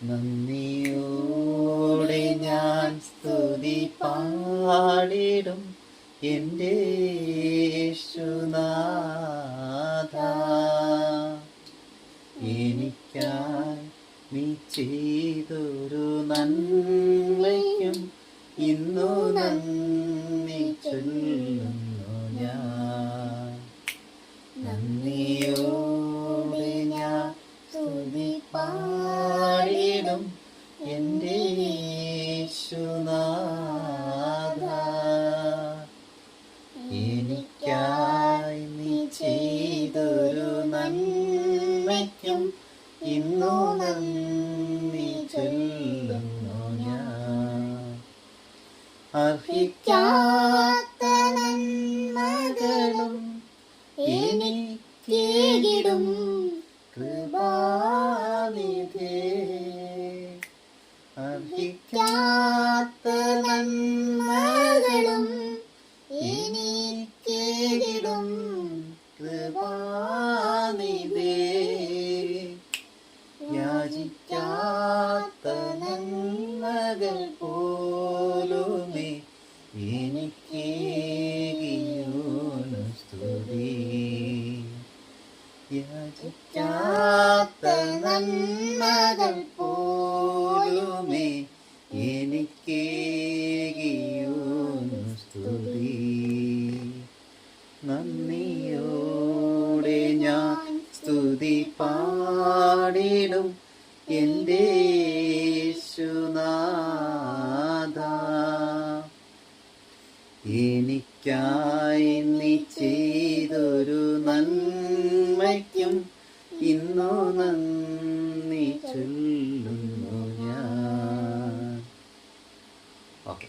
നന്ദിയോടെ ഞാൻ സ്തുതി പാടിടും എൻ്റെ യേശുനാഥ. എനിക്കായി നീ ചെയ്തൊരു നന്മയ്ക്കും ഇന്നു നന്ദി ചൊല്ലുന്നു ഞാൻ. നന്ദിയോടെ ഞാൻ സ്തുതി പാടിടും എൻ്റെ യേശുനാഥ. എനിക്കായി നീ ചെയ്തൊരു നന്മയ്ക്കും ഇന്നു നന്ദി ചൊല്ലുന്നു ഞാൻ. അർഹിക്കാത്ത നന്മകളും എനിക്കേകിടും കൃപാനിധേ. അർഹിക്കാത്ത നന്മകളും എനിക്കേകിടും കൃപാനിധേ. യാചിക്കാത്ത നന്മകൾ പോലുമേ എനിക്കേകിയോനു സ്തുതി. യാചിക്കാത്ത നന്മകൾ പോലുമേ എനിക്കേകിയോനു സ്തുതി. നന്ദിയോടെ ഞാൻ സ്തുതി പാടിടും എൻ്റെ യേശുനാഥ. എനിക്കായി നീ ചെയ്തൊരു നന്മയ്ക്കും ഇന്നു നന്ദി ചൊല്ലുന്നു ഞാൻ. ഓക്കെ.